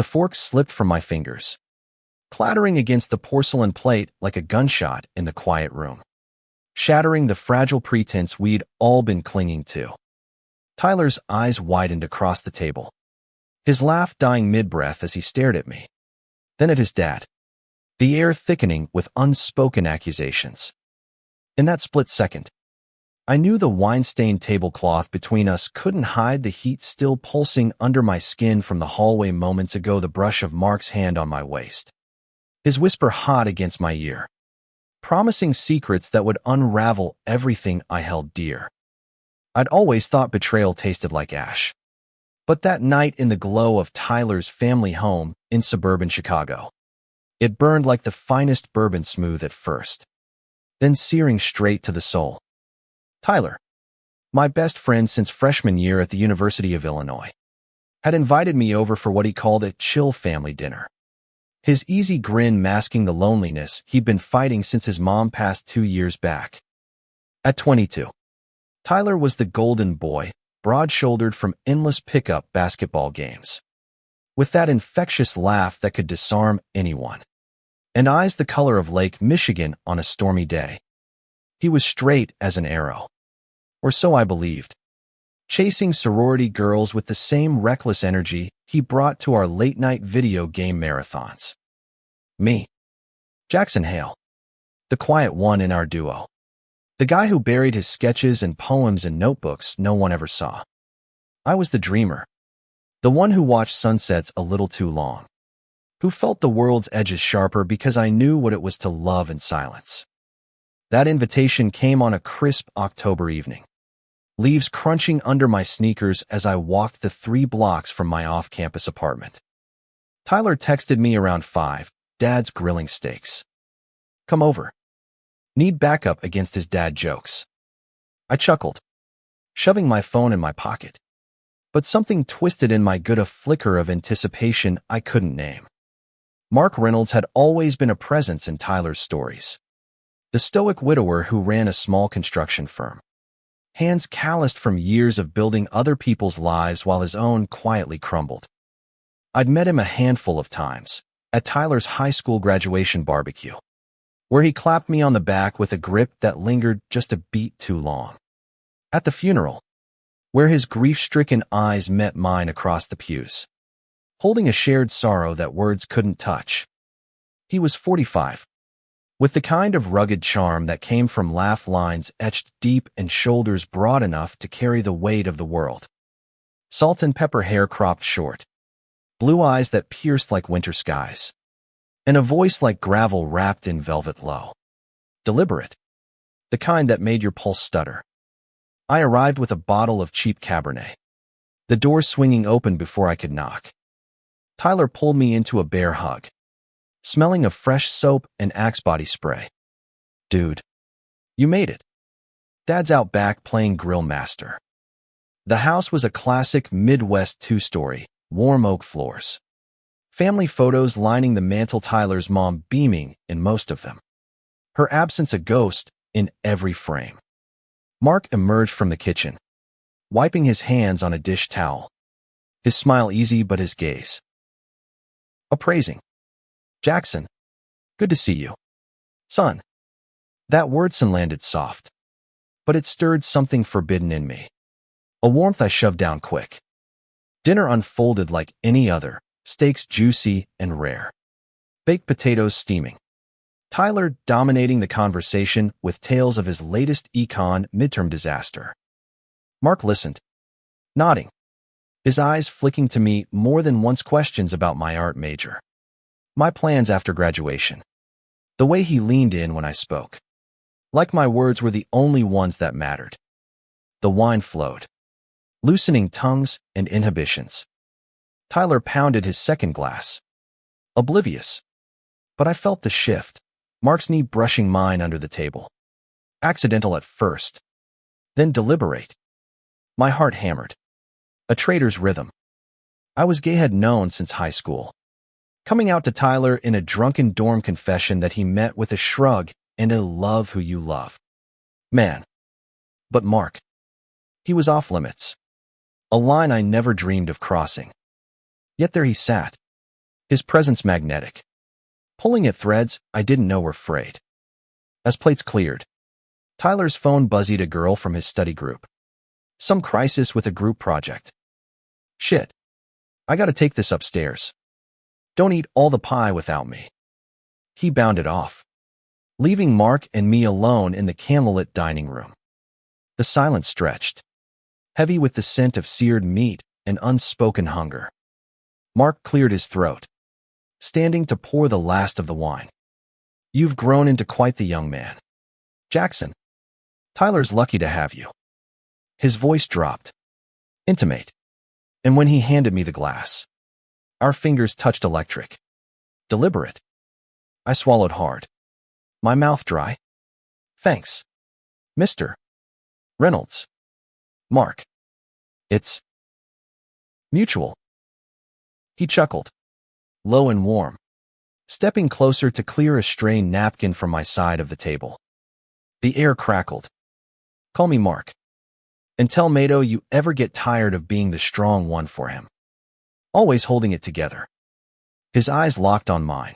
The fork slipped from my fingers, clattering against the porcelain plate like a gunshot in the quiet room, shattering the fragile pretense we'd all been clinging to. Tyler's eyes widened across the table, his laugh dying mid-breath as he stared at me, then at his dad, the air thickening with unspoken accusations. In that split second, I knew the wine-stained tablecloth between us couldn't hide the heat still pulsing under my skin from the hallway moments ago, the brush of Mark's hand on my waist, his whisper hot against my ear, promising secrets that would unravel everything I held dear. I'd always thought betrayal tasted like ash. But that night in the glow of Tyler's family home in suburban Chicago, it burned like the finest bourbon, smooth at first, then searing straight to the soul. Tyler, my best friend since freshman year at the University of Illinois, had invited me over for what he called a chill family dinner, his easy grin masking the loneliness he'd been fighting since his mom passed 2 years back. At 22, Tyler was the golden boy, broad-shouldered from endless pickup basketball games, with that infectious laugh that could disarm anyone, and eyes the color of Lake Michigan on a stormy day. He was straight as an arrow, or so I believed, chasing sorority girls with the same reckless energy he brought to our late-night video game marathons. Me, Jackson Hale, the quiet one in our duo, the guy who buried his sketches and poems in notebooks no one ever saw. I was the dreamer, the one who watched sunsets a little too long, who felt the world's edges sharper because I knew what it was to love in silence. That invitation came on a crisp October evening, leaves crunching under my sneakers as I walked the 3 blocks from my off-campus apartment. Tyler texted me around 5, Dad's grilling steaks. Come over. Need backup against his dad jokes. I chuckled, shoving my phone in my pocket. But something twisted in my gut, a flicker of anticipation I couldn't name. Mark Reynolds had always been a presence in Tyler's stories. The stoic widower who ran a small construction firm, hands calloused from years of building other people's lives while his own quietly crumbled. I'd met him a handful of times, at Tyler's high school graduation barbecue, where he clapped me on the back with a grip that lingered just a beat too long. At the funeral, where his grief-stricken eyes met mine across the pews, holding a shared sorrow that words couldn't touch. He was 45, with the kind of rugged charm that came from laugh lines etched deep and shoulders broad enough to carry the weight of the world. Salt and pepper hair cropped short, blue eyes that pierced like winter skies, and a voice like gravel wrapped in velvet low. Deliberate, the kind that made your pulse stutter. I arrived with a bottle of cheap Cabernet, the door swinging open before I could knock. Tyler pulled me into a bear hug, smelling of fresh soap and Axe body spray. Dude, you made it. Dad's out back playing grill master. The house was a classic Midwest 2-story, warm oak floors. Family photos lining the mantel, Tyler's mom beaming in most of them, her absence a ghost in every frame. Mark emerged from the kitchen, wiping his hands on a dish towel, his smile easy but his gaze appraising. Jackson, good to see you. Son. That wordson landed soft, but it stirred something forbidden in me, a warmth I shoved down quick. Dinner unfolded like any other, steaks juicy and rare, baked potatoes steaming, Tyler dominating the conversation with tales of his latest econ midterm disaster. Mark listened, nodding, his eyes flicking to me more than once questions about my art major, my plans after graduation. The way he leaned in when I spoke, like my words were the only ones that mattered. The wine flowed, loosening tongues and inhibitions. Tyler pounded his second glass, oblivious. But I felt the shift, Mark's knee brushing mine under the table. Accidental at first, then deliberate. My heart hammered. A traitor's rhythm. I was gay, had known since high school, coming out to Tyler in a drunken dorm confession that he met with a shrug and a love who you love. Man. But Mark. He was off limits. A line I never dreamed of crossing. Yet there he sat, His presence magnetic. Pulling at threads I didn't know were frayed. As plates cleared, Tyler's phone buzzed a girl from his study group. Some crisis with a group project. Shit. I gotta take this upstairs. Don't eat all the pie without me. He bounded off, leaving Mark and me alone in the candlelit dining room. The silence stretched, heavy with the scent of seared meat and unspoken hunger. Mark cleared his throat, standing to pour the last of the wine. You've grown into quite the young man, Jackson. Tyler's lucky to have you. His voice dropped, intimate, and when he handed me the glass, our fingers touched electric. Deliberate. I swallowed hard, my mouth dry. Thanks, Mr. Reynolds. Mark. It's mutual. He chuckled, low and warm, stepping closer to clear a strained napkin from my side of the table. The air crackled. Call me Mark. And tell Mato you ever get tired of being the strong one for him. Always holding it together. His eyes locked on mine,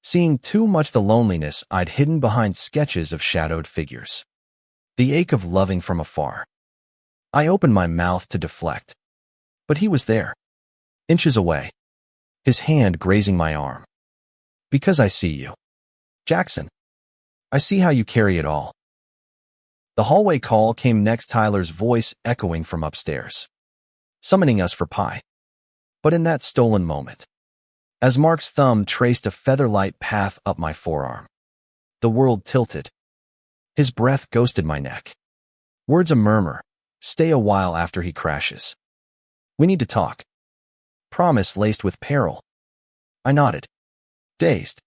seeing too much the loneliness I'd hidden behind sketches of shadowed figures. The ache of loving from afar. I opened my mouth to deflect, but he was there, inches away, his hand grazing my arm. Because I see you, Jackson. I see how you carry it all. The hallway call came next, Tyler's voice echoing from upstairs, summoning us for pie. But in that stolen moment, as Mark's thumb traced a featherlight path up my forearm, the world tilted. His breath ghosted my neck. Words a murmur, stay a while after he crashes. We need to talk. Promise laced with peril. I nodded, dazed,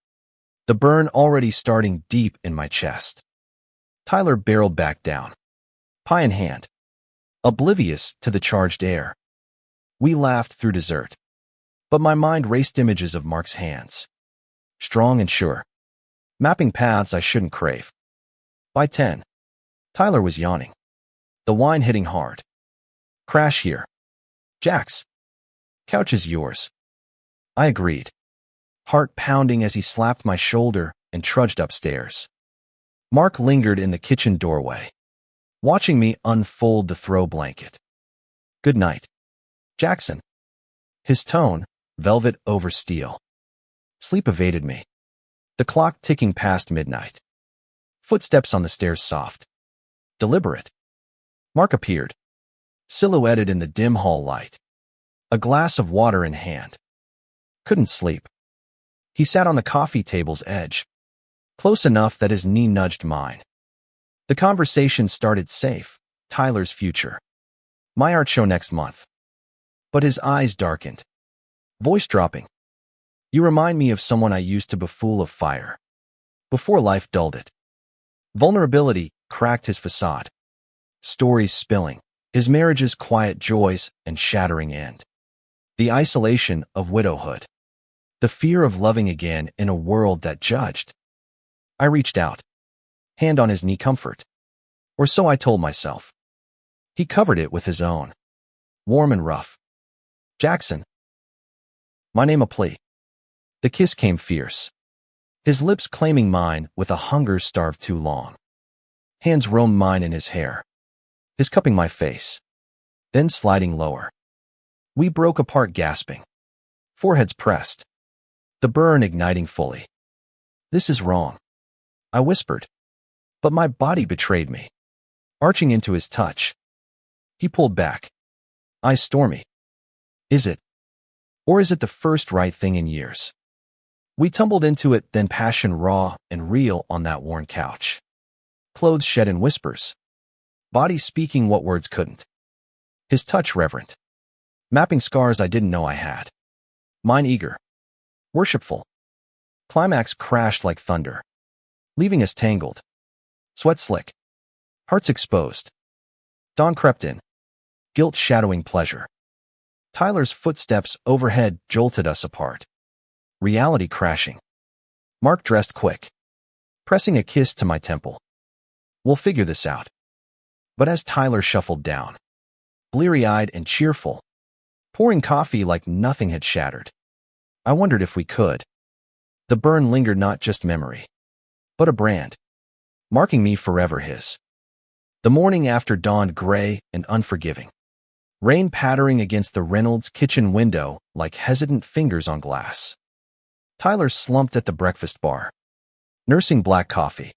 the burn already starting deep in my chest. Tyler barreled back down, pie in hand, oblivious to the charged air. We laughed through dessert, but my mind raced images of Mark's hands, strong and sure, mapping paths I shouldn't crave. By 10, Tyler was yawning, the wine hitting hard. Crash here. Jax. Couch is yours. I agreed, heart pounding as he slapped my shoulder and trudged upstairs. Mark lingered in the kitchen doorway, watching me unfold the throw blanket. Good night, Jackson. His tone, velvet over steel. Sleep evaded me, the clock ticking past midnight. Footsteps on the stairs soft, deliberate. Mark appeared, silhouetted in the dim hall light, a glass of water in hand. Couldn't sleep. He sat on the coffee table's edge, close enough that his knee nudged mine. The conversation started safe, Tyler's future. My art show next month. But his eyes darkened, voice dropping. You remind me of someone I used to befool of fire, before life dulled it. Vulnerability cracked his facade. Stories spilling, his marriage's quiet joys and shattering end. The isolation of widowhood. The fear of loving again in a world that judged. I reached out, hand on his knee, comfort. Or so I told myself. He covered it with his own, warm and rough. Jackson. My name a plea. The kiss came fierce, his lips claiming mine with a hunger starved too long. Hands roamed mine in his hair, his cupping my face, then sliding lower. We broke apart gasping, foreheads pressed, the burn igniting fully. This is wrong, I whispered, but my body betrayed me, arching into his touch. He pulled back, eyes stormy. Is it? Or is it the first right thing in years? We tumbled into it, then passion raw and real on that worn couch. Clothes shed in whispers, body speaking what words couldn't. His touch reverent, mapping scars I didn't know I had. Mine eager, worshipful. Climax crashed like thunder, leaving us tangled. Sweat slick, hearts exposed. Dawn crept in, guilt shadowing pleasure. Tyler's footsteps overhead jolted us apart. Reality crashing. Mark dressed quick, pressing a kiss to my temple. We'll figure this out. But as Tyler shuffled down, bleary-eyed and cheerful, pouring coffee like nothing had shattered, I wondered if we could. The burn lingered, not just memory, but a brand, marking me forever his. The morning after dawned gray and unforgiving. Rain pattering against the Reynolds kitchen window like hesitant fingers on glass. Tyler slumped at the breakfast bar, nursing black coffee,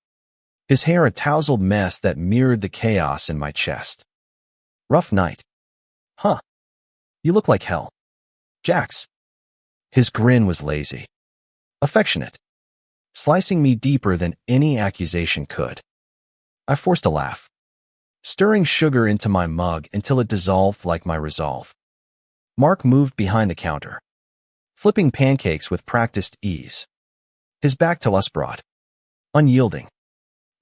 his hair a tousled mess that mirrored the chaos in my chest. Rough night. Huh. You look like hell. Jax. His grin was lazy, affectionate, slicing me deeper than any accusation could. I forced a laugh, stirring sugar into my mug until it dissolved like my resolve. Mark moved behind the counter, flipping pancakes with practiced ease, his back to us broad, unyielding,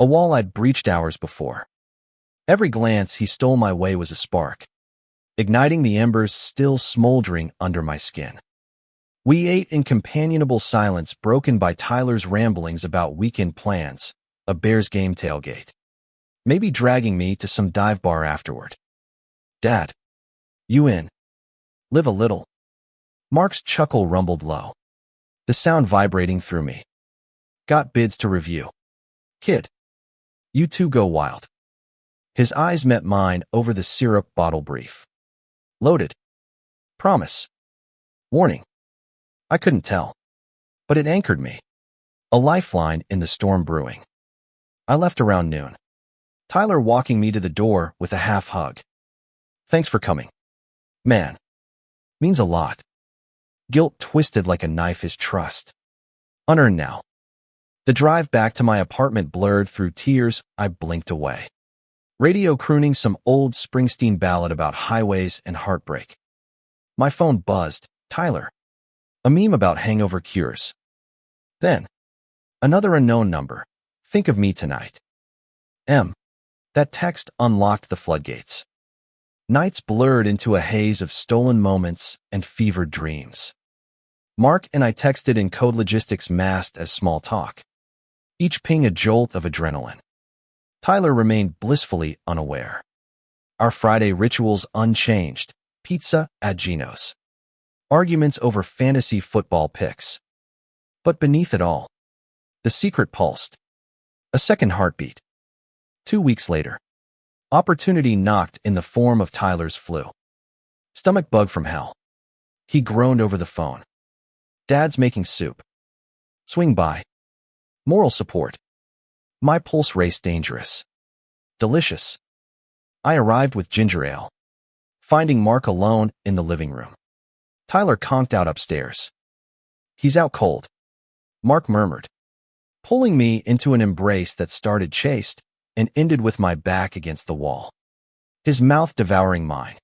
a wall I'd breached hours before. Every glance he stole my way was a spark, igniting the embers still smoldering under my skin. We ate in companionable silence broken by Tyler's ramblings about weekend plans, a Bears game tailgate, maybe dragging me to some dive bar afterward. Dad, you in? Live a little. Mark's chuckle rumbled low, the sound vibrating through me. Got bids to review. Kid, you two go wild. His eyes met mine over the syrup bottle brief. Loaded. Promise. Warning. I couldn't tell, but it anchored me, a lifeline in the storm brewing. I left around noon, Tyler walking me to the door with a half hug. Thanks for coming. Man. Means a lot. Guilt twisted like a knife his trust. Unearned now. The drive back to my apartment blurred through tears. I blinked away. Radio crooning some old Springsteen ballad about highways and heartbreak. My phone buzzed. Tyler. A meme about hangover cures. Then, another unknown number. Think of me tonight. M. That text unlocked the floodgates. Nights blurred into a haze of stolen moments and fevered dreams. Mark and I texted in code logistics masked as small talk, each ping a jolt of adrenaline. Tyler remained blissfully unaware. Our Friday rituals unchanged. Pizza at Gino's. Arguments over fantasy football picks. But beneath it all, the secret pulsed. A second heartbeat. 2 weeks later, opportunity knocked in the form of Tyler's flu. Stomach bug from hell. He groaned over the phone. Dad's making soup. Swing by. Moral support. My pulse raced dangerous. Delicious. I arrived with ginger ale, finding Mark alone in the living room. Tyler conked out upstairs. He's out cold, Mark murmured, pulling me into an embrace that started chaste and ended with my back against the wall, his mouth devouring mine.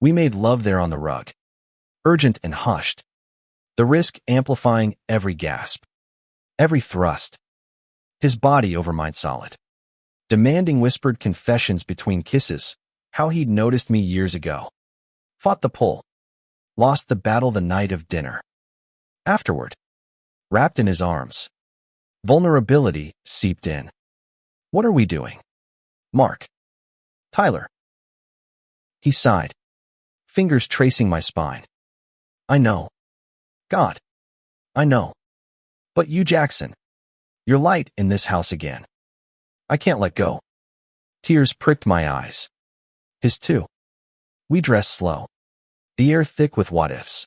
We made love there on the rug, urgent and hushed, the risk amplifying every gasp, every thrust, his body over mine solid, demanding whispered confessions between kisses, how he'd noticed me years ago, fought the pull, lost the battle the night of dinner. Afterward, wrapped in his arms, vulnerability seeped in. What are we doing? Mark. Tyler. He sighed, fingers tracing my spine. I know. God. I know. But you, Jackson. You're light in this house again. I can't let go. Tears pricked my eyes. His too. We dressed slow, the air thick with what-ifs.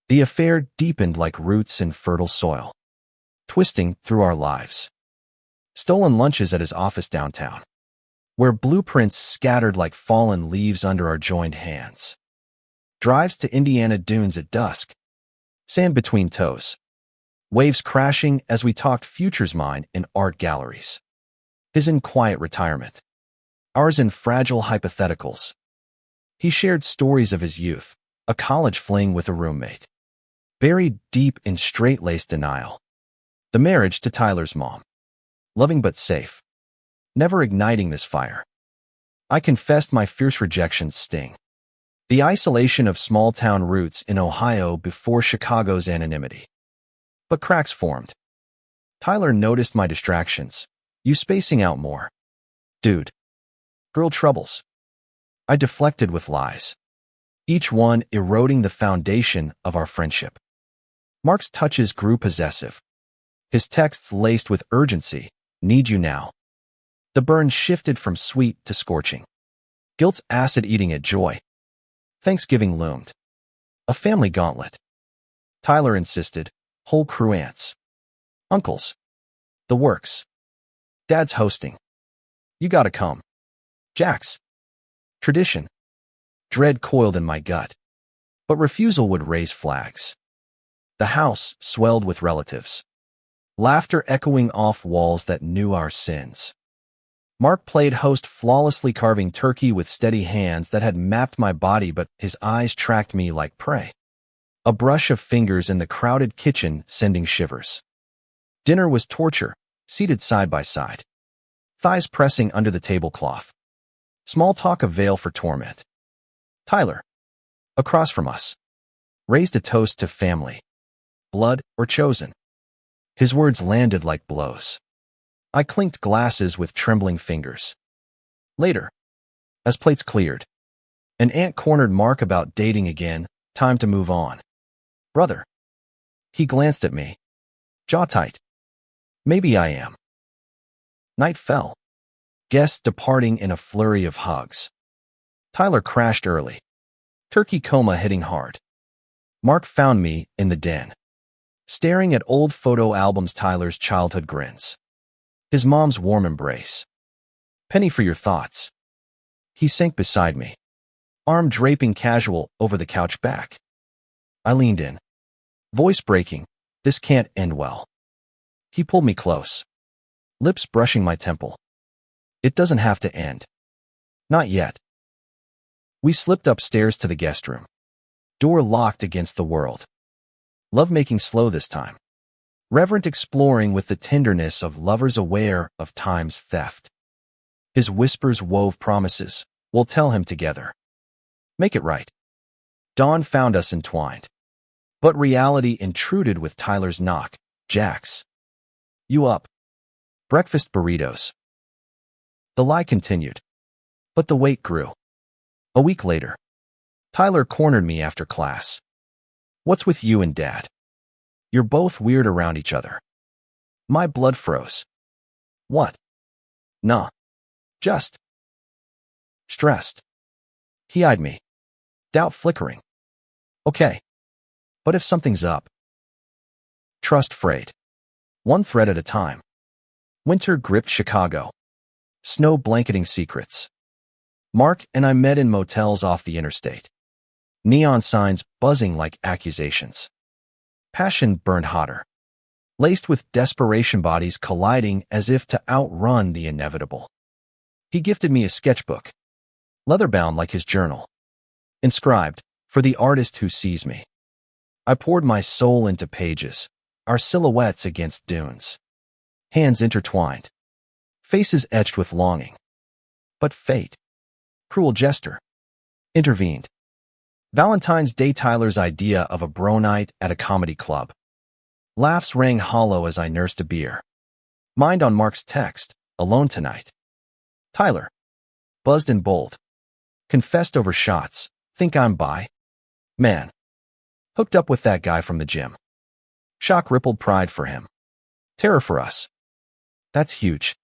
The affair deepened like roots in fertile soil, twisting through our lives. Stolen lunches at his office downtown, where blueprints scattered like fallen leaves under our joined hands. Drives to Indiana dunes at dusk, sand between toes. Waves crashing as we talked futures mine in art galleries. His in quiet retirement, ours in fragile hypotheticals. He shared stories of his youth, a college fling with a roommate, buried deep in straight-laced denial. The marriage to Tyler's mom, loving but safe, never igniting this fire. I confessed my fierce rejection's sting, the isolation of small-town roots in Ohio before Chicago's anonymity. But cracks formed. Tyler noticed my distractions. You spacing out more. Dude. Girl troubles. I deflected with lies, each one eroding the foundation of our friendship. Mark's touches grew possessive. His texts laced with urgency. Need you now. The burn shifted from sweet to scorching. Guilt's acid eating at joy. Thanksgiving loomed. A family gauntlet. Tyler insisted. Whole crew aunts. Uncles. The works. Dad's hosting. You gotta come. Jax. Tradition. Dread coiled in my gut. But refusal would raise flags. The house swelled with relatives. Laughter echoing off walls that knew our sins. Mark played host, flawlessly carving turkey with steady hands that had mapped my body, but his eyes tracked me like prey. A brush of fingers in the crowded kitchen sending shivers. Dinner was torture, seated side by side. Thighs pressing under the tablecloth. Small talk a veil for torment. Tyler, across from us, raised a toast to family. Blood or chosen. His words landed like blows. I clinked glasses with trembling fingers. Later, as plates cleared, an aunt cornered Mark about dating again, time to move on. Brother. He glanced at me. Jaw tight. Maybe I am. Night fell. Guests departing in a flurry of hugs. Tyler crashed early. Turkey coma hitting hard. Mark found me in the den. Staring at old photo albums, Tyler's childhood grins. His mom's warm embrace. Penny for your thoughts. He sank beside me. Arm draping casual over the couch back. I leaned in. Voice breaking. This can't end well. He pulled me close. Lips brushing my temple. It doesn't have to end. Not yet. We slipped upstairs to the guest room. Door locked against the world. Lovemaking slow this time. Reverent exploring with the tenderness of lovers aware of time's theft. His whispers wove promises. We'll tell him together. Make it right. Dawn found us entwined. But reality intruded with Tyler's knock. Jax. You up? Breakfast burritos. The lie continued. But the wait grew. A week later, Tyler cornered me after class. What's with you and Dad? You're both weird around each other. My blood froze. What? Nah. Just. Stressed. He eyed me. Doubt flickering. Okay. But if something's up. Trust frayed. One thread at a time. Winter gripped Chicago. Snow blanketing secrets. Mark and I met in motels off the interstate. Neon signs buzzing like accusations. Passion burned hotter. Laced with desperation, bodies colliding as if to outrun the inevitable. He gifted me a sketchbook. Leather-bound like his journal. Inscribed, for the artist who sees me. I poured my soul into pages. Our silhouettes against dunes. Hands intertwined. Faces etched with longing. But fate, cruel jester, intervened. Valentine's Day, Tyler's idea of a bro night at a comedy club. Laughs rang hollow as I nursed a beer. Mind on Mark's text, alone tonight. Tyler, buzzed and bold. Confessed over shots, think I'm bi? Man. Hooked up with that guy from the gym. Shock rippled pride for him. Terror for us. That's huge.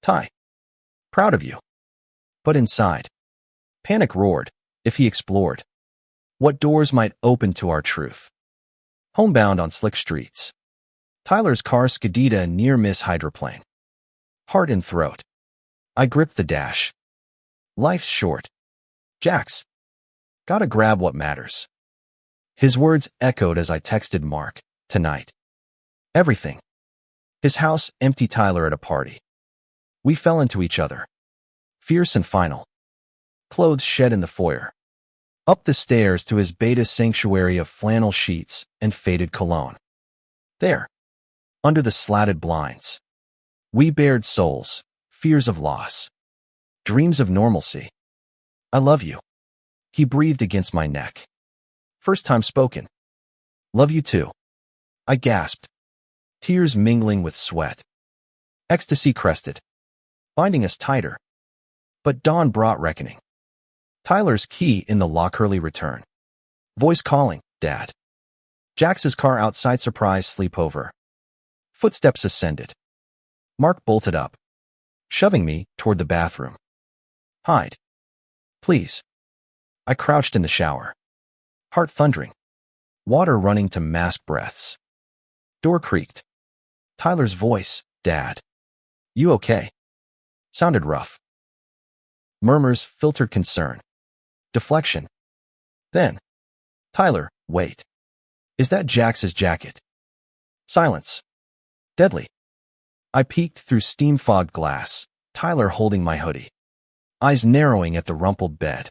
Ty. Proud of you. But inside. Panic roared, if he explored. What doors might open to our truth. Homebound on slick streets. Tyler's car skidded a near-miss hydroplane. Heart in throat. I gripped the dash. Life's short. Jax. Gotta grab what matters. His words echoed as I texted Mark. Tonight. Everything. His house, empty. Tyler at a party. We fell into each other. Fierce and final. Clothes shed in the foyer. Up the stairs to his beta sanctuary of flannel sheets and faded cologne. There. Under the slatted blinds. We bared souls, fears of loss. Dreams of normalcy. I love you. He breathed against my neck. First time spoken. Love you too. I gasped. Tears mingling with sweat. Ecstasy crested. Binding us tighter. But dawn brought reckoning. Tyler's key in the lock. Early return. Voice calling, Dad. Jax's car outside surprise sleepover. Footsteps ascended. Mark bolted up, shoving me toward the bathroom. Hide. Please. I crouched in the shower. Heart thundering. Water running to mask breaths. Door creaked. Tyler's voice, Dad. You okay? Sounded rough. Murmurs filtered concern. Deflection. Then. Tyler, wait. Is that Jax's jacket? Silence. Deadly. I peeked through steam-fogged glass, Tyler holding my hoodie. Eyes narrowing at the rumpled bed.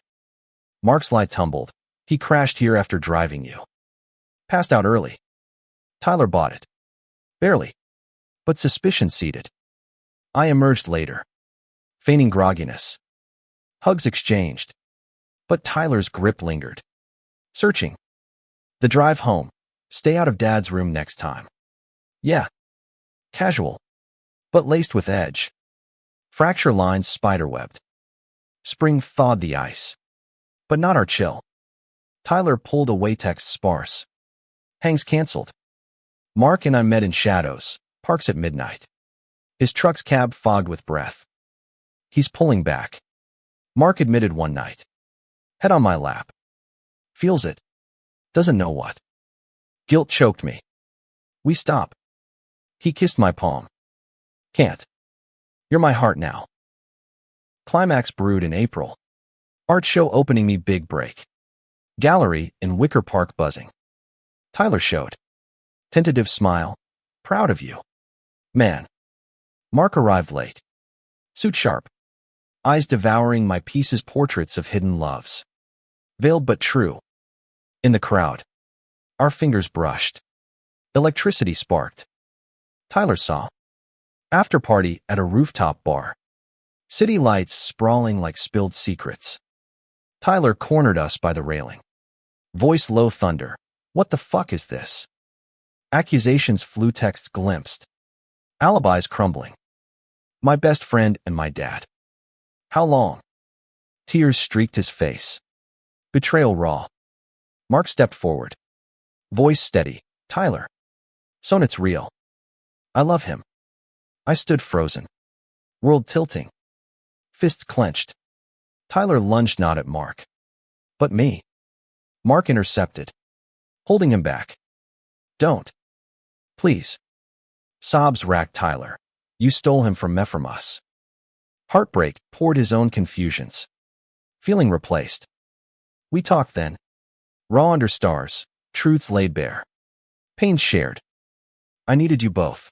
Mark's light tumbled. He crashed here after driving you. Passed out early. Tyler bought it. Barely. But suspicion seeded. I emerged later, feigning grogginess. Hugs exchanged. But Tyler's grip lingered. Searching. The drive home. Stay out of Dad's room next time. Yeah. Casual. But laced with edge. Fracture lines spiderwebbed. Spring thawed the ice. But not our chill. Tyler pulled away text sparse. Hangs canceled. Mark and I met in shadows, parks at midnight. His truck's cab fogged with breath. He's pulling back. Mark admitted one night. Head on my lap. Feels it. Doesn't know what. Guilt choked me. We stop. He kissed my palm. Can't. You're my heart now. Climax brewed in April. Art show opening me big break. Gallery in Wicker Park buzzing. Tyler showed. Tentative smile. Proud of you. Man. Mark arrived late. Suit sharp. Eyes devouring my piece's portraits of hidden loves. Veiled but true. In the crowd. Our fingers brushed. Electricity sparked. Tyler saw. After party at a rooftop bar. City lights sprawling like spilled secrets. Tyler cornered us by the railing. Voice low thunder. What the fuck is this? Accusations flew, texts glimpsed. Alibis crumbling. My best friend and my dad. How long? Tears streaked his face. Betrayal raw. Mark stepped forward. Voice steady. Tyler. Sonet's real. I love him. I stood frozen. World tilting. Fists clenched. Tyler lunged not at Mark. But me. Mark intercepted. Holding him back. Don't. Please. Sobs racked Tyler. You stole him from us. Heartbreak poured his own confusions. Feeling replaced. We talked then. Raw under stars, truths laid bare. Pains shared. I needed you both.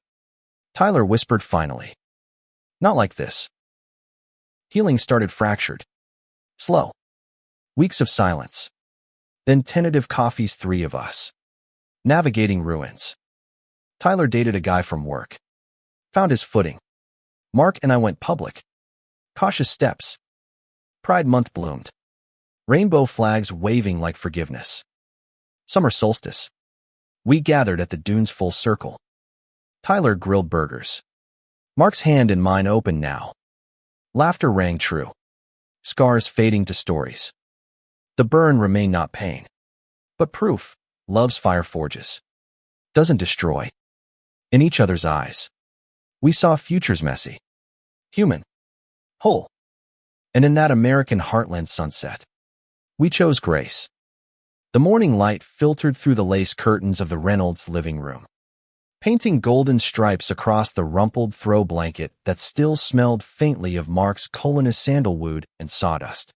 Tyler whispered finally. Not like this. Healing started fractured. Slow. Weeks of silence. Then tentative coffees, three of us. Navigating ruins. Tyler dated a guy from work. Found his footing. Mark and I went public. Cautious steps. Pride Month bloomed. Rainbow flags waving like forgiveness. Summer solstice. We gathered at the dunes full circle. Tyler grilled burgers. Mark's hand in mine open now. Laughter rang true. Scars fading to stories. The burn remained not pain. But proof. Love's fire forges. Doesn't destroy. In each other's eyes. We saw futures messy. Human. Whole. And in that American heartland sunset. We chose grace. The morning light filtered through the lace curtains of the Reynolds living room, painting golden stripes across the rumpled throw blanket that still smelled faintly of Mark's colonist sandalwood and sawdust,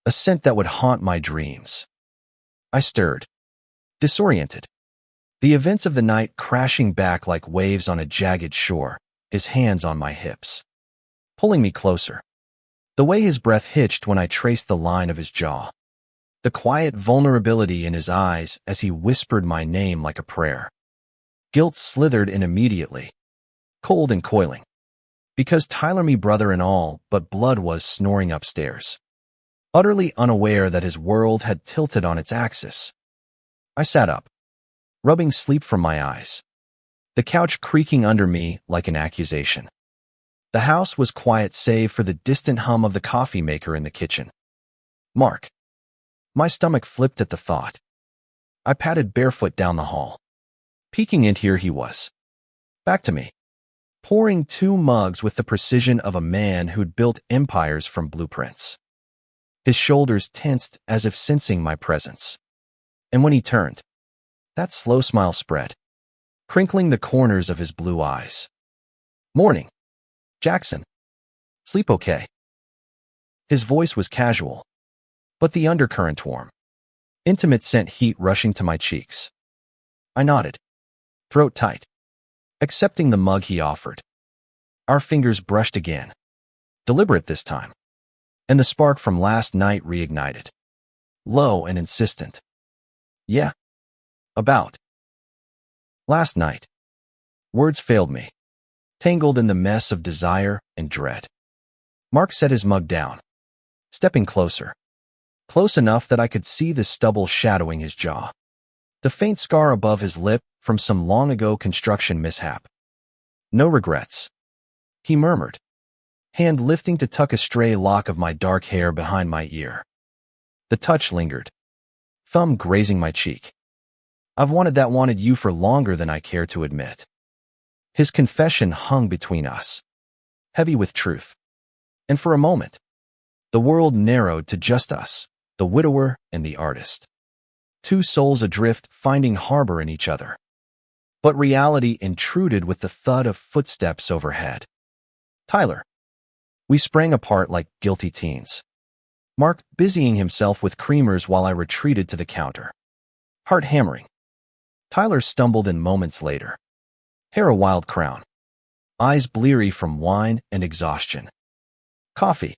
a scent that would haunt my dreams. I stirred, disoriented. The events of the night crashing back like waves on a jagged shore, his hands on my hips, pulling me closer. The way his breath hitched when I traced the line of his jaw. The quiet vulnerability in his eyes as he whispered my name like a prayer. Guilt slithered in immediately, cold and coiling. Because Tyler me brother and all, but blood was snoring upstairs. Utterly unaware that his world had tilted on its axis. I sat up, rubbing sleep from my eyes. The couch creaking under me like an accusation. The house was quiet save for the distant hum of the coffee maker in the kitchen. Mark. My stomach flipped at the thought. I padded barefoot down the hall. Peeking in, here he was. Back to me, pouring 2 mugs with the precision of a man who'd built empires from blueprints. His shoulders tensed as if sensing my presence. And when he turned, that slow smile spread, crinkling the corners of his blue eyes. "Morning, Jackson. Sleep okay?" His voice was casual, but the undercurrent warm. Intimate sent heat rushing to my cheeks. I nodded, throat tight, accepting the mug he offered. Our fingers brushed again, deliberate this time, and the spark from last night reignited, low and insistent. "Yeah, about last night." Words failed me, tangled in the mess of desire and dread. Mark set his mug down, stepping closer, close enough that I could see the stubble shadowing his jaw, the faint scar above his lip from some long-ago construction mishap. "No regrets," he murmured, hand lifting to tuck a stray lock of my dark hair behind my ear. The touch lingered, thumb grazing my cheek. "I've wanted you for longer than I care to admit." His confession hung between us, heavy with truth. And for a moment, the world narrowed to just us, the widower and the artist. 2 souls adrift, finding harbor in each other. But reality intruded with the thud of footsteps overhead. "Tyler." We sprang apart like guilty teens. Mark busying himself with creamers while I retreated to the counter, heart hammering. Tyler stumbled in moments later, hair a wild crown, eyes bleary from wine and exhaustion. "Coffee.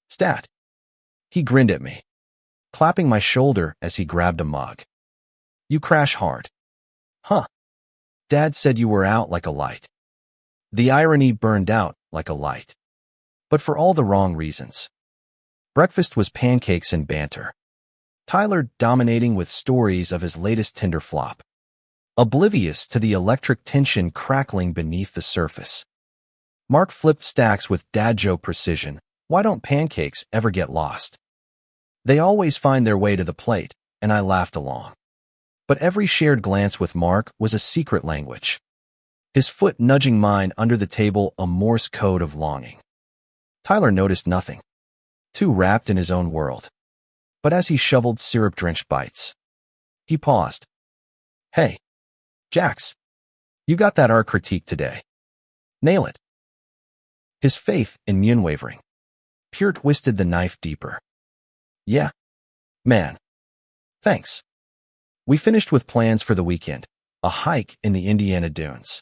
Stat." He grinned at me, clapping my shoulder as he grabbed a mug. "You crash hard. Huh. Dad said you were out like a light." The irony burned out like a light, but for all the wrong reasons. Breakfast was pancakes and banter. Tyler dominating with stories of his latest Tinder flop, oblivious to the electric tension crackling beneath the surface. Mark flipped stacks with dad joke precision. Why don't pancakes ever get lost? They always find their way to the plate, and I laughed along. But every shared glance with Mark was a secret language, his foot nudging mine under the table, a Morse code of longing. Tyler noticed nothing, too wrapped in his own world. But as he shoveled syrup-drenched bites, he paused. "Hey, Jax, you got that art critique today. Nail it." His faith in me unwavering, Pure twisted the knife deeper. "Yeah, man. Thanks." We finished with plans for the weekend, a hike in the Indiana dunes.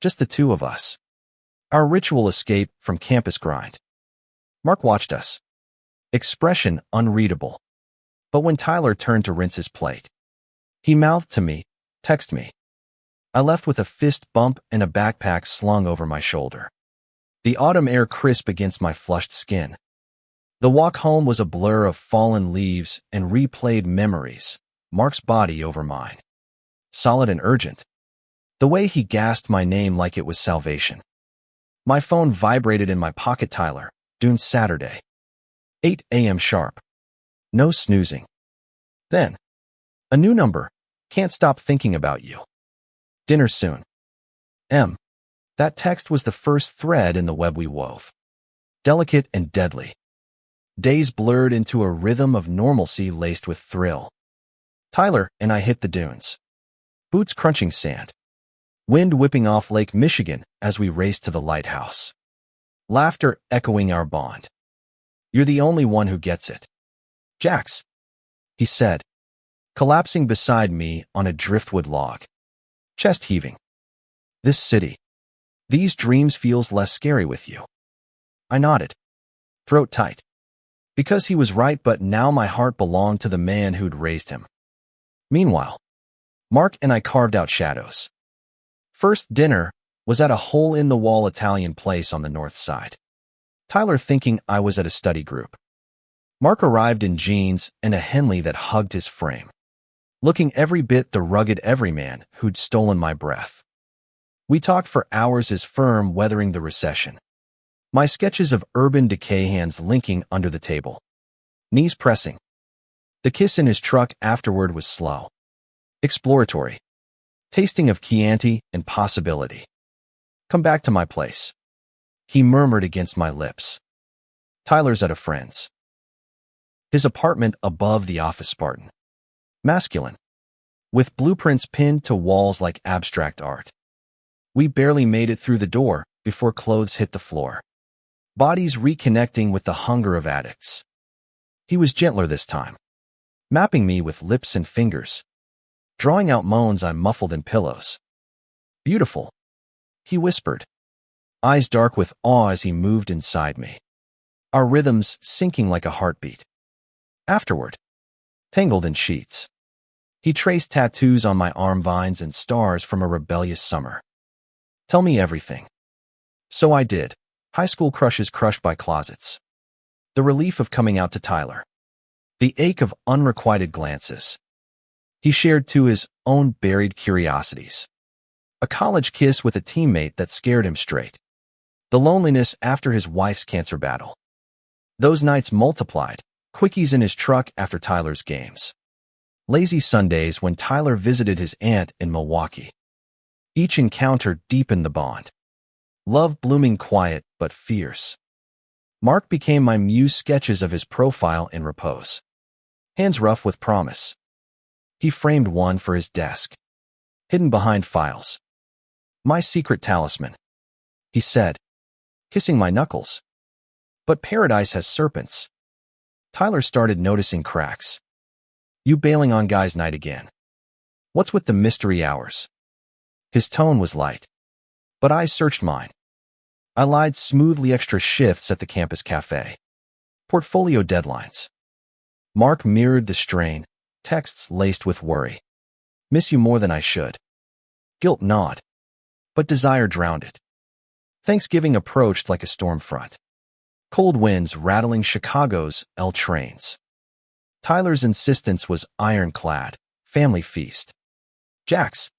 Just the 2 of us. Our ritual escape from campus grind. Mark watched us, expression unreadable. But when Tyler turned to rinse his plate, he mouthed to me, "Text me." I left with a fist bump and a backpack slung over my shoulder, the autumn air crisp against my flushed skin. The walk home was a blur of fallen leaves and replayed memories, Mark's body over mine, solid and urgent, the way he gasped my name like it was salvation. My phone vibrated in my pocket. "Tyler, Dune Saturday. 8 a.m. sharp. No snoozing." Then, a new number. "Can't stop thinking about you. Dinner soon. M." That text was the first thread in the web we wove, delicate and deadly. Days blurred into a rhythm of normalcy laced with thrill. Tyler and I hit the dunes, boots crunching sand, wind whipping off Lake Michigan as we raced to the lighthouse, laughter echoing our bond. "You're the only one who gets it, Jax," he said, collapsing beside me on a driftwood log, chest heaving. "This city, these dreams feels less scary with you." I nodded, throat tight, because he was right, but now my heart belonged to the man who'd raised him. Meanwhile, Mark and I carved out shadows. First dinner was at a hole-in-the-wall Italian place on the north side. Tyler thinking I was at a study group. Mark arrived in jeans and a Henley that hugged his frame, looking every bit the rugged everyman who'd stolen my breath. We talked for hours, his firm weathering the recession, my sketches of urban decay, hands linking under the table, knees pressing. The kiss in his truck afterward was slow, Exploratory. Tasting of Chianti and possibility. Come back to my place. He murmured against my lips. Tyler's at a friend's. His apartment above the office Spartan. Masculine. With blueprints pinned to walls like abstract art. We barely made it through the door before clothes hit the floor. Bodies reconnecting with the hunger of addicts. He was gentler this time, mapping me with lips and fingers, drawing out moans I muffled in pillows. Beautiful, he whispered, eyes dark with awe as he moved inside me, our rhythms syncing like a heartbeat. Afterward, tangled in sheets, he traced tattoos on my arm, vines and stars from a rebellious summer. Tell me everything. So I did. High school crushes crushed by closets. The relief of coming out to Tyler. The ache of unrequited glances. He shared too his own buried curiosities. A college kiss with a teammate that scared him straight. The loneliness after his wife's cancer battle. Those nights multiplied, quickies in his truck after Tyler's games. Lazy Sundays when Tyler visited his aunt in Milwaukee. Each encounter deepened the bond. Love blooming quiet but fierce. Mark became my muse, sketches of his profile in repose. Hands rough with promise. He framed one for his desk, hidden behind files. My secret talisman, he said, kissing my knuckles. But paradise has serpents. Tyler started noticing cracks. You bailing on guys' night again? What's with the mystery hours? His tone was light, but I searched mine. I lied smoothly, extra shifts at the campus cafe. Portfolio deadlines. Mark mirrored the strain, texts laced with worry. Miss you more than I should. Guilt gnawed, but desire drowned it. Thanksgiving approached like a storm front. Cold winds rattling Chicago's L trains. Tyler's insistence was ironclad, family feast. Jax.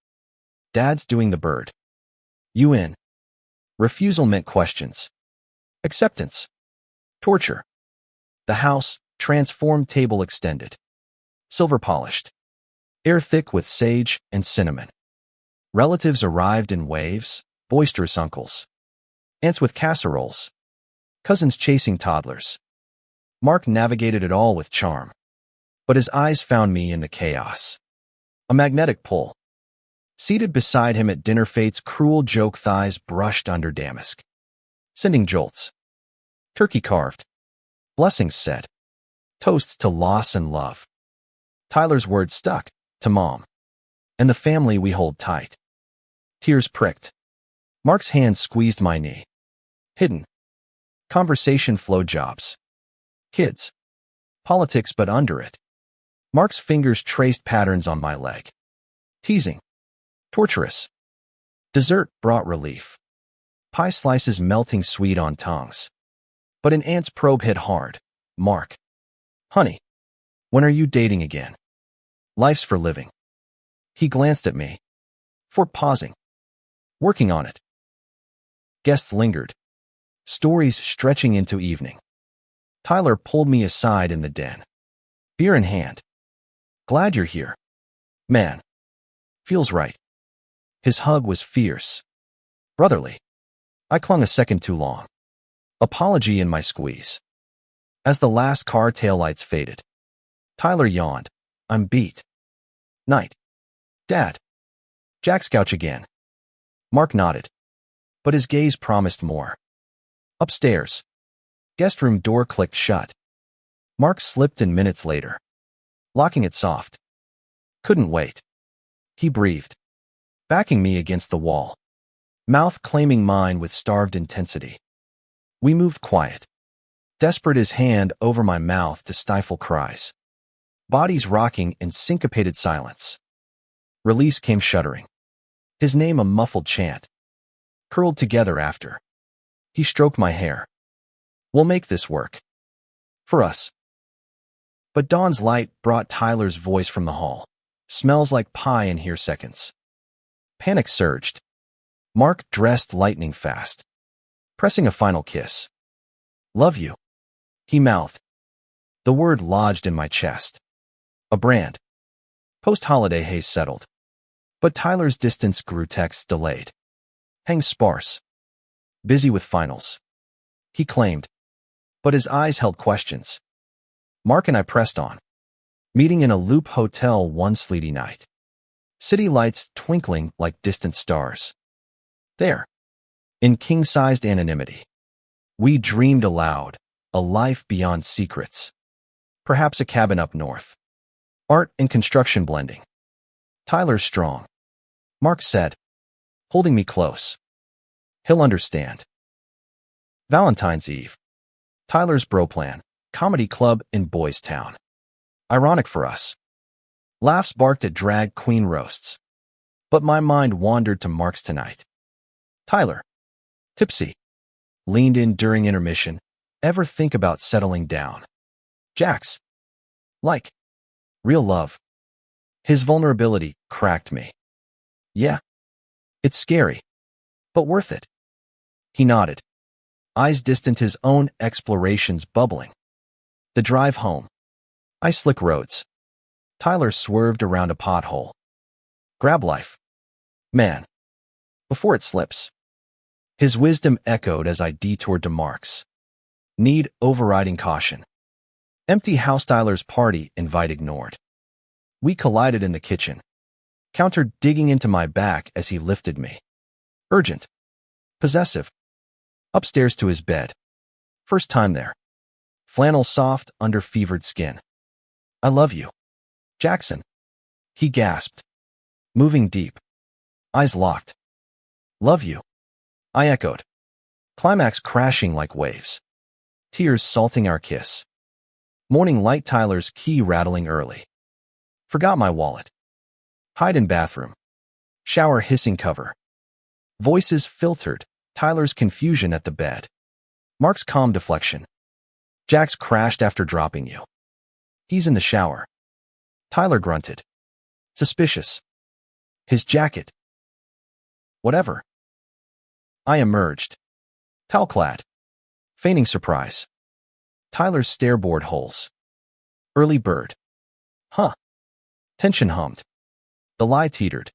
Dad's doing the bird. You in? Refusal meant questions. Acceptance. Torture. The house, transformed, table extended. Silver polished. Air thick with sage and cinnamon. Relatives arrived in waves, boisterous uncles. Aunts with casseroles. Cousins chasing toddlers. Mark navigated it all with charm. But his eyes found me in the chaos. A magnetic pull. Seated beside him at dinner, fate's cruel joke, thighs brushed under damask. Sending jolts. Turkey carved. Blessings said. Toasts to loss and love. Tyler's words stuck, to Mom. And the family we hold tight. Tears pricked. Mark's hand squeezed my knee. Hidden. Conversation flowed, jobs. Kids. Politics, but under it. Mark's fingers traced patterns on my leg. Teasing. Torturous. Dessert brought relief. Pie slices melting sweet on tongues. But an aunt's probe hit hard. Mark. Honey. When are you dating again? Life's for living. He glanced at me. For pausing. Working on it. Guests lingered. Stories stretching into evening. Tyler pulled me aside in the den. Beer in hand. Glad you're here. Man. Feels right. His hug was fierce. Brotherly. I clung a second too long. Apology in my squeeze. As the last car taillights faded, Tyler yawned. I'm beat. Night. Dad. Jack's couch again. Mark nodded. But his gaze promised more. Upstairs. Guest room door clicked shut. Mark slipped in minutes later, locking it soft. Couldn't wait. He breathed, backing me against the wall, mouth claiming mine with starved intensity. We moved quiet, desperate, his hand over my mouth to stifle cries. Bodies rocking in syncopated silence. Release came shuddering. His name a muffled chant. Curled together after. He stroked my hair. We'll make this work. For us. But dawn's light brought Tyler's voice from the hall. Smells like pie in here seconds. Panic surged. Mark dressed lightning fast. Pressing a final kiss. Love you. He mouthed. The word lodged in my chest. A brand. Post-holiday haze settled. But Tyler's distance grew, texts delayed. Hangs sparse. Busy with finals. He claimed. But his eyes held questions. Mark and I pressed on. Meeting in a Loop hotel one sleety night. City lights twinkling like distant stars. There. In king-sized anonymity. We dreamed aloud. A life beyond secrets. Perhaps a cabin up north. Art and construction blending. Tyler's strong. Mark said. Holding me close. He'll understand. Valentine's Eve. Tyler's bro plan. Comedy club in Boys Town. Ironic for us. Laughs barked at drag queen roasts. But my mind wandered to Mark's tonight. Tyler. Tipsy. Leaned in during intermission. Ever think about settling down? Jax. Like. Real love. His vulnerability cracked me. Yeah. It's scary. But worth it. He nodded. Eyes distant, his own explorations bubbling. The drive home. Ice-slick roads. Tyler swerved around a pothole. Grab life. Man. Before it slips. His wisdom echoed as I detoured to Mark's. Need overriding caution. Empty house. Tyler's party invite ignored. We collided in the kitchen. Counter digging into my back as he lifted me. Urgent. Possessive. Upstairs to his bed. First time there. Flannel soft under fevered skin. I love you. Jackson. He gasped. Moving deep. Eyes locked. Love you. I echoed. Climax crashing like waves. Tears salting our kiss. Morning light. Tyler's key rattling early. Forgot my wallet. Hide in bathroom. Shower hissing cover. Voices filtered. Tyler's confusion at the bed. Mark's calm deflection. Jax crashed after dropping you. He's in the shower. Tyler grunted. Suspicious. His jacket. Whatever. I emerged. Towel-clad. Feigning surprise. Tyler's stare bored holes. Early bird. Huh. Tension hummed. The lie teetered.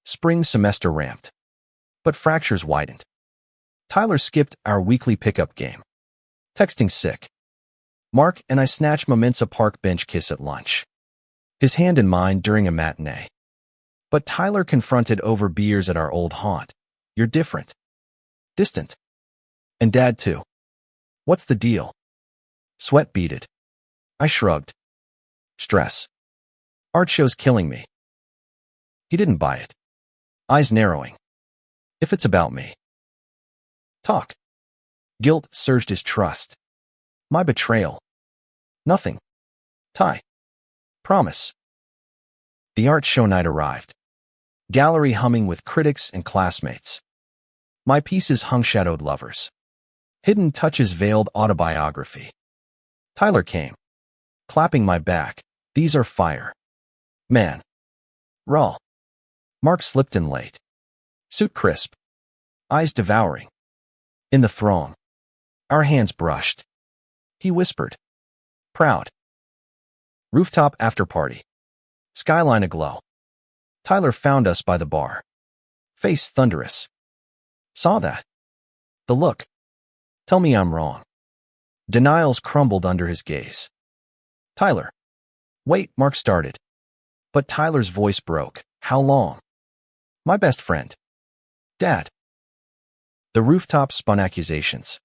Spring semester ramped. But fractures widened. Tyler skipped our weekly pickup game. Texting sick. Mark and I snatched moments a park bench kiss at lunch. His hand in mine during a matinee. But Tyler confronted over beers at our old haunt. You're different. Distant. And Dad too. What's the deal? Sweat beaded. I shrugged. Stress. Art show's killing me. He didn't buy it. Eyes narrowing. If it's about me. Talk. Guilt surged his trust. My betrayal. Nothing. Ty. Promise. The art show night arrived. Gallery humming with critics and classmates. My pieces hung shadowed lovers. Hidden touches veiled autobiography. Tyler came. Clapping my back. These are fire. Man. Raw. Mark slipped in late. Suit crisp. Eyes devouring. In the throng. Our hands brushed. He whispered. Proud. Rooftop after party. Skyline aglow. Tyler found us by the bar. Face thunderous. Saw that. The look. Tell me I'm wrong. Denials crumbled under his gaze. Tyler. Wait, Mark started. But Tyler's voice broke. How long? My best friend. Dad. The rooftop spun accusations.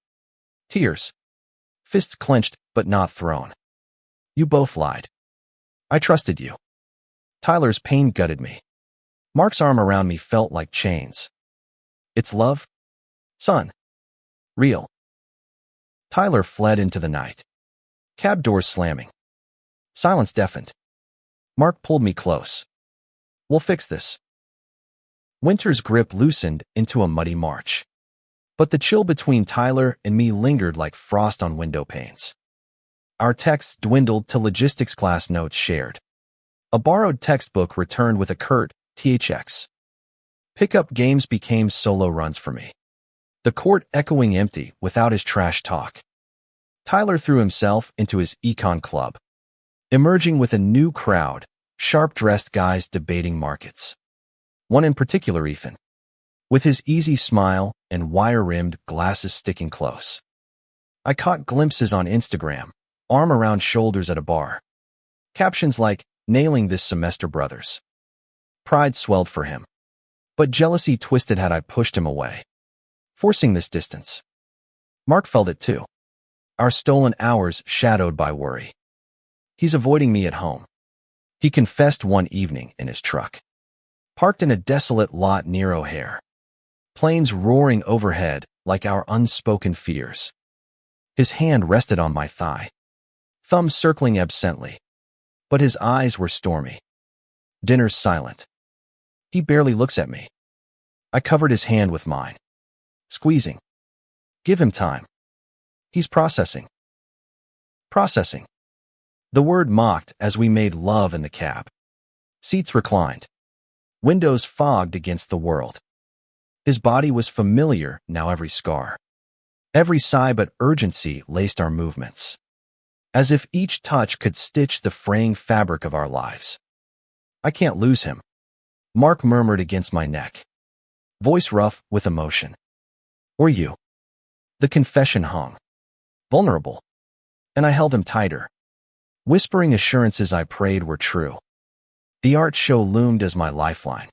Tears. Fists clenched, but not thrown. You both lied. I trusted you. Tyler's pain gutted me. Mark's arm around me felt like chains. It's love? Son. Real. Tyler fled into the night. Cab doors slamming. Silence deafened. Mark pulled me close. We'll fix this. Winter's grip loosened into a muddy March. But the chill between Tyler and me lingered like frost on window panes. Our texts dwindled to logistics class notes shared. A borrowed textbook returned with a curt THX. Pickup games became solo runs for me. The court echoing empty without his trash talk. Tyler threw himself into his econ club. Emerging with a new crowd, sharp-dressed guys debating markets. One in particular, Ethan, with his easy smile and wire-rimmed glasses sticking close. I caught glimpses on Instagram, arm around shoulders at a bar. Captions like, "Nailing this semester, brothers." Pride swelled for him, but jealousy twisted had I pushed him away, forcing this distance. Mark felt it too. Our stolen hours shadowed by worry. He's avoiding me at home. He confessed one evening in his truck, parked in a desolate lot near O'Hare. Planes roaring overhead like our unspoken fears. His hand rested on my thigh, thumb circling absently, but his eyes were stormy. Dinner's silent. He barely looks at me. I covered his hand with mine, squeezing. Give him time. He's processing. Processing. The word mocked as we made love in the cab. Seats reclined. Windows fogged against the world. His body was familiar, now every scar. Every sigh but urgency laced our movements, as if each touch could stitch the fraying fabric of our lives. I can't lose him, Mark murmured against my neck, voice rough with emotion. Or you. The confession hung, vulnerable, and I held him tighter, whispering assurances I prayed were true. The art show loomed as my lifeline,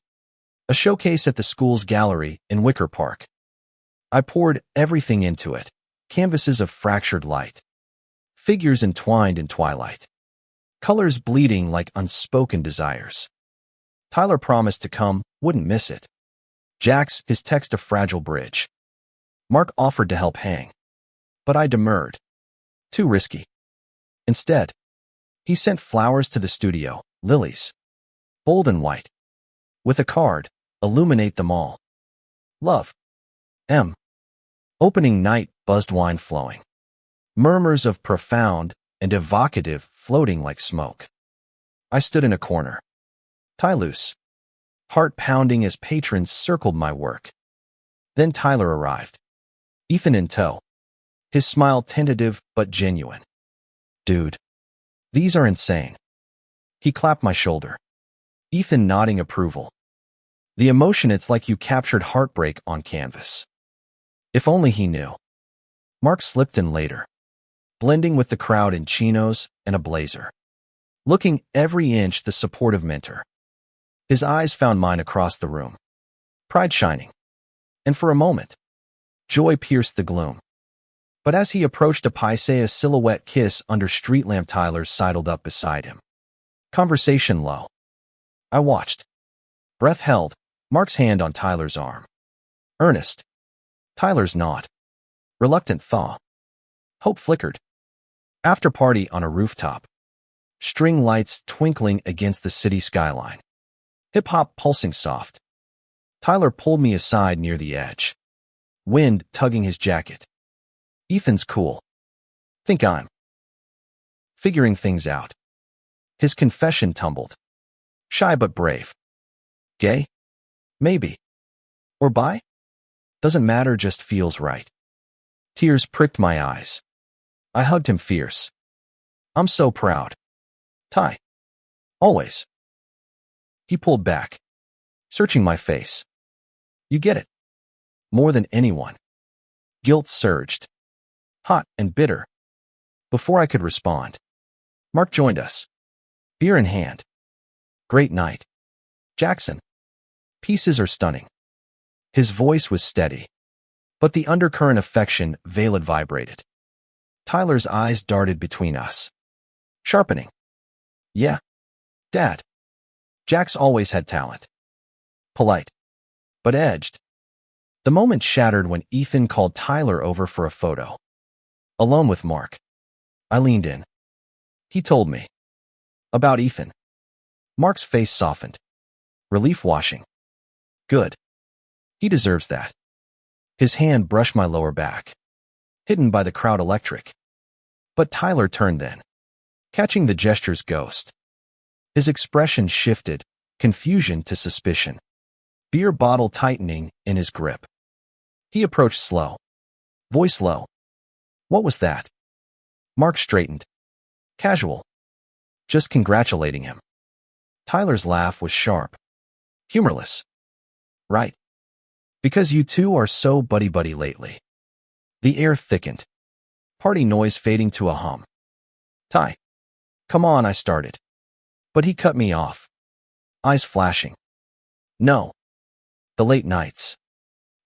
a showcase at the school's gallery in Wicker Park. I poured everything into it, canvases of fractured light, figures entwined in twilight, colors bleeding like unspoken desires. Tyler promised to come, wouldn't miss it. Jax, his text a fragile bridge. Mark offered to help hang, but I demurred. Too risky. Instead, he sent flowers to the studio, lilies, bold and white, with a card, illuminate them all. Love. M. Opening night, buzzed wine flowing. Murmurs of profound and evocative floating like smoke. I stood in a corner, tie loose, heart pounding as patrons circled my work. Then Tyler arrived, Ethan in tow, his smile tentative but genuine. Dude, these are insane. He clapped my shoulder, Ethan nodding approval. The emotion, it's like you captured heartbreak on canvas. If only he knew. Mark slipped in later, blending with the crowd in chinos and a blazer, looking every inch the supportive mentor. His eyes found mine across the room, pride shining, and for a moment, joy pierced the gloom. But as he approached a paisea silhouette kiss under street lamp, Tyler sidled up beside him. Conversation low. I watched, breath held, Mark's hand on Tyler's arm. Earnest. Tyler's nod. Reluctant thaw. Hope flickered. After party on a rooftop. String lights twinkling against the city skyline. Hip-hop pulsing soft. Tyler pulled me aside near the edge. Wind tugging his jacket. Ethan's cool. Think I'm figuring things out. His confession tumbled. Shy but brave. Gay? Maybe. Or bi? Doesn't matter, just feels right. Tears pricked my eyes. I hugged him fierce. I'm so proud. Ty. Always. He pulled back, searching my face. You get it. More than anyone. Guilt surged, hot and bitter. Before I could respond, Mark joined us, beer in hand. Great night. Jackson. Pieces are stunning. His voice was steady, but the undercurrent affection veiled vibrated. Tyler's eyes darted between us, sharpening. Yeah, Dad. Jax always had talent. Polite, but edged. The moment shattered when Ethan called Tyler over for a photo. Alone with Mark. I leaned in. He told me. About Ethan. Mark's face softened. Relief washing. Good. He deserves that. His hand brushed my lower back, hidden by the crowd electric. But Tyler turned then, catching the gesture's ghost. His expression shifted, confusion to suspicion. Beer bottle tightening in his grip. He approached slow, voice low. What was that? Mark straightened. Casual. Just congratulating him. Tyler's laugh was sharp. Humorless. Right. Because you two are so buddy-buddy lately. The air thickened. Party noise fading to a hum. Ty. Come on, I started. But he cut me off. Eyes flashing. No. The late nights.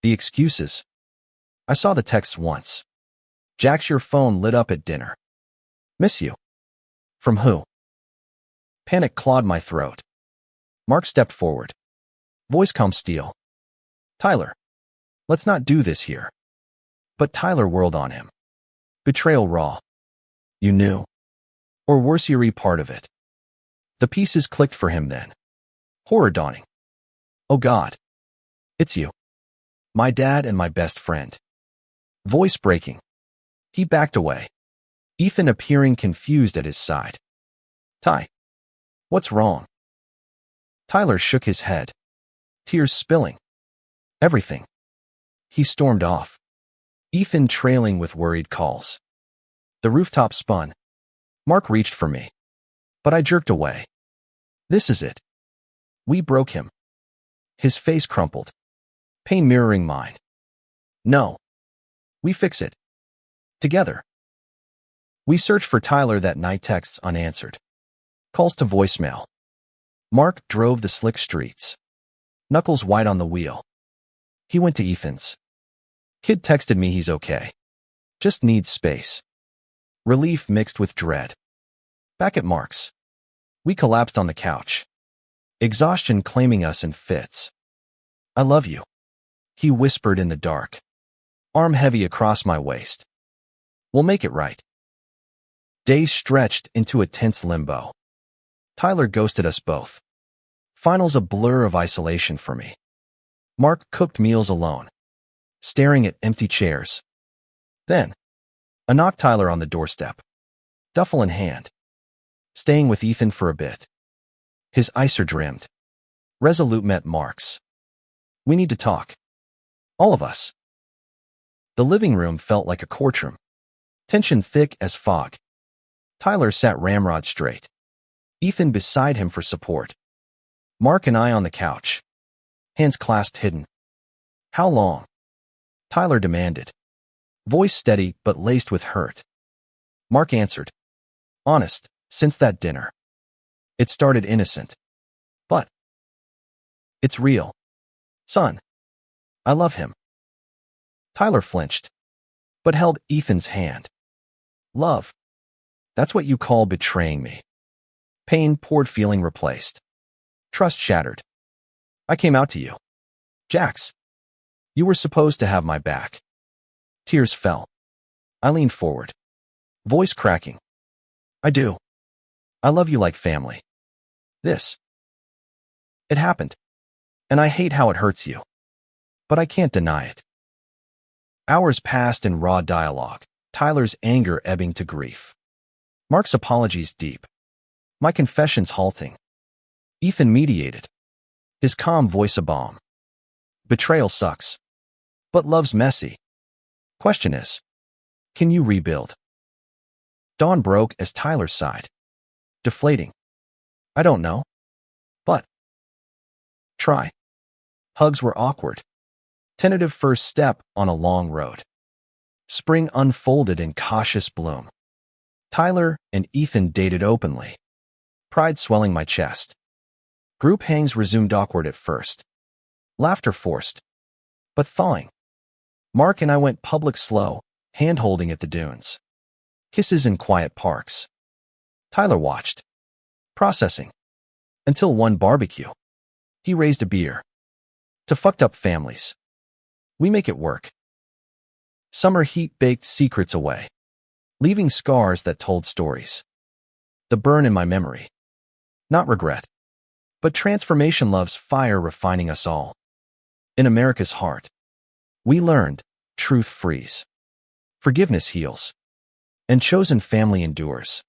The excuses. I saw the texts once. Jax, your phone lit up at dinner. Miss you. From who? Panic clawed my throat. Mark stepped forward. Voice calm steel. Tyler. Let's not do this here. But Tyler whirled on him. Betrayal raw. You knew. Or worse, you're part of it. The pieces clicked for him then. Horror dawning. Oh God. It's you. My dad and my best friend. Voice breaking. He backed away. Ethan appearing confused at his side. Ty. What's wrong? Tyler shook his head. Tears spilling. Everything. He stormed off. Ethan trailing with worried calls. The rooftop spun. Mark reached for me. But I jerked away. This is it. We broke him. His face crumpled. Pain mirroring mine. No. We fix it. Together. We searched for Tyler that night, texts unanswered. Calls to voicemail. Mark drove the slick streets. Knuckles white on the wheel. He went to Ethan's. Kid texted me he's okay. Just needs space. Relief mixed with dread. Back at Mark's. We collapsed on the couch. Exhaustion claiming us in fits. I love you. He whispered in the dark. Arm heavy across my waist. We'll make it right. Days stretched into a tense limbo. Tyler ghosted us both. Finals a blur of isolation for me. Mark cooked meals alone, staring at empty chairs. Then, a knock. Tyler on the doorstep. Duffel in hand. Staying with Ethan for a bit. His eyes are rimmed. Resolute met Mark's. We need to talk. All of us. The living room felt like a courtroom. Tension thick as fog. Tyler sat ramrod straight. Ethan beside him for support. Mark and I on the couch. Hands clasped hidden. How long? Tyler demanded. Voice steady but laced with hurt. Mark answered. Honest, since that dinner. It started innocent. But it's real. Son. I love him. Tyler flinched, but held Ethan's hand. Love. That's what you call betraying me. Pain poured, feeling replaced. Trust shattered. I came out to you. Jax. You were supposed to have my back. Tears fell. I leaned forward. Voice cracking. I do. I love you like family. This. It happened. And I hate how it hurts you. But I can't deny it. Hours passed in raw dialogue, Tyler's anger ebbing to grief. Mark's apologies deep. My confessions halting. Ethan mediated. His calm voice a balm. Betrayal sucks. But love's messy. Question is, can you rebuild? Dawn broke as Tyler sighed. Deflating. I don't know. But try. Hugs were awkward. Tentative first step on a long road. Spring unfolded in cautious bloom. Tyler and Ethan dated openly. Pride swelling my chest. Group hangs resumed awkward at first. Laughter forced. But thawing. Mark and I went public slow, hand-holding at the dunes. Kisses in quiet parks. Tyler watched. Processing. Until one barbecue. He raised a beer. To fucked up families. We make it work. Summer heat baked secrets away, leaving scars that told stories. The burn in my memory. Not regret, but transformation. Love's fire refining us all. In America's heart, we learned truth frees, forgiveness heals, and chosen family endures.